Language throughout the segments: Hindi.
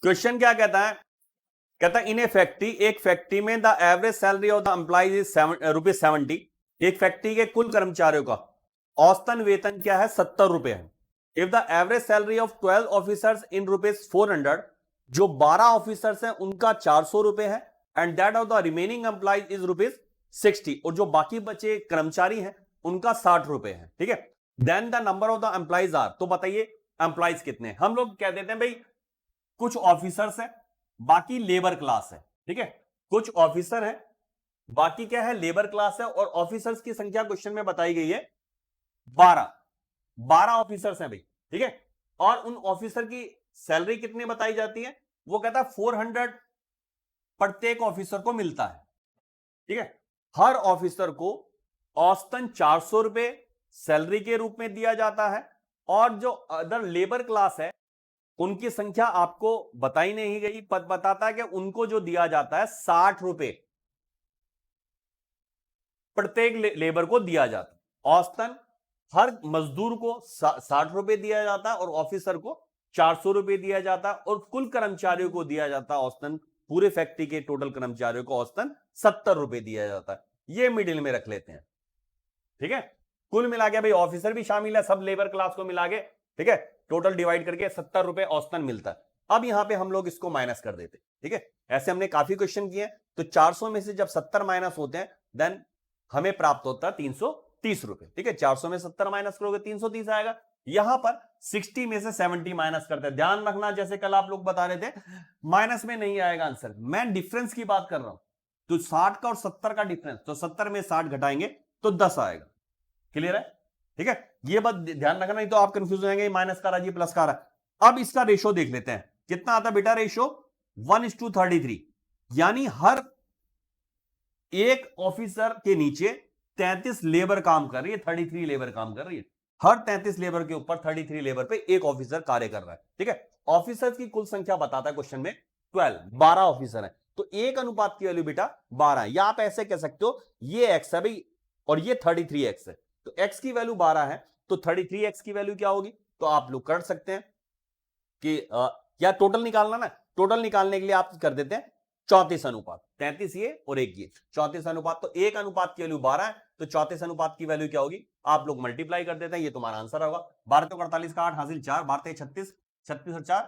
क्वेश्चन क्या कहता है? कहता है इन ए फैक्ट्री, एक फैक्ट्री में the average salary of the employees is ₹70। एक फैक्ट्री के कुल कर्मचारियों का औसतन वेतन क्या है? 70 रुपए है। If the average salary of 12 officers in ₹400, जो 12 ऑफिसर्स हैं उनका 400 रुपए है, and that of the remaining employees is ₹60, और जो बाकी बचे कर्मचारी हैं उनका 60 रुपए है। ठीक है, then the number of the employees are, तो बताइए एम्प्लॉइज कितने हैं? हम लोग कह देते हैं भाई कुछ ऑफिसर्स हैं, बाकी लेबर क्लास है। ठीक है, कुछ ऑफिसर है, बाकी क्या है? लेबर क्लास है, और ऑफिसर्स की संख्या क्वेश्चन में बताई गई है 12 ऑफिसर्स हैं भाई। ठीक है, और उन ऑफिसर की सैलरी कितनी बताई जाती है? वो कहता है 400 प्रत्येक ऑफिसर को मिलता है। ठीक है, हर ऑफिसर को औसतन 400 रुपए सैलरी के रूप में दिया जाता है, और जो अदर लेबर क्लास है उनकी संख्या आपको बताई नहीं गई। पद बताता है कि उनको जो दिया जाता है 60 रुपए प्रत्येक लेबर को दिया जाता है। औसतन हर मजदूर को 60 रुपए दिया जाता है, और ऑफिसर को 400 रुपए दिया जाता है, और कुल कर्मचारियों को दिया जाता है औसतन, पूरे फैक्ट्री के टोटल कर्मचारियों को औसतन 70 रुपए दिया जाता है। ये मिडिल में रख लेते हैं। ठीक है, कुल मिला के भाई ऑफिसर भी शामिल है, सब लेबर क्लास को मिला के। ठीक है, टोटल डिवाइड करके 70 रुपए औसतन मिलता है। अब यहां पे हम लोग इसको माइनस कर देते। ठीक है, ऐसे हमने काफी क्वेश्चन किए। तो 400 में से जब 70 माइनस होते हैं, देन हमें प्राप्त होता है 330 रुपए। ठीक है, 400 में 70 माइनस करोगे 330 आएगा। यहां पर 60 में से 70 माइनस करते हैं। ध्यान रखना, जैसे कल आप लोग बता रहे थे माइनस में नहीं आएगा आंसर, मैं डिफरेंस की बात कर रहा हूं। तो 60 का और 70 का डिफरेंस, तो 70 में 60 घटाएंगे तो 10 आएगा। क्लियर है? ठीक है, ये बात ध्यान रखना, नहीं तो आप कंफ्यूज हो जाएंगे, माइनस का रहा जी प्लस का रहा। अब इसका रेशो देख लेते हैं, कितना आता बेटा रेशो? 1:33, यानी हर एक ऑफिसर के नीचे 33 लेबर काम कर रही है, 33 लेबर काम कर रही है। हर 33 लेबर के ऊपर 33 लेबर पे एक ऑफिसर कार्य कर रहा है। ठीक है, ऑफिसर्स की कुल संख्या बताता है क्वेश्चन में 12 ऑफिसर है, तो एक अनुपात की वैल्यू बेटा 12 है। या आप ऐसे कह सकते हो ये x है भाई, और ये 33x है, तो x की वैल्यू 12 है, तो 33x की वैल्यू क्या होगी? तो आप लोग कर सकते हैं कि क्या टोटल निकालना ना, टोटल निकालने के लिए आप कर देते हैं 34 अनुपात, 33 ये और एक ये 34 अनुपात, तो एक अनुपात की वैल्यू 12 है, तो 34 अनुपात की वैल्यू क्या होगी? आप लोग मल्टीप्लाई कर देते हैं, ये तुम्हारा आंसर होगा। 12 तो 48 का 8 हासिल 4, 12 36, 36 और 4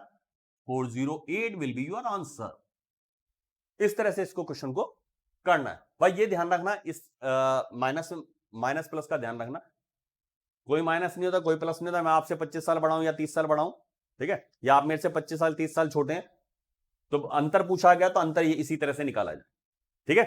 408 विल बी योर आंसर। इस तरह से इसको क्वेश्चन को करना है भाई। ये ध्यान रखना, इस माइनस प्लस का ध्यान रखना, कोई माइनस नहीं होता, कोई प्लस नहीं होता। मैं आपसे 25 साल बड़ा हूं या 30 साल बड़ा हूं, ठीक है, या आप मेरे से 25 साल 30 साल छोटे हैं, तो अंतर पूछा गया तो अंतर ये इसी तरह से निकाला जाए। ठीक है।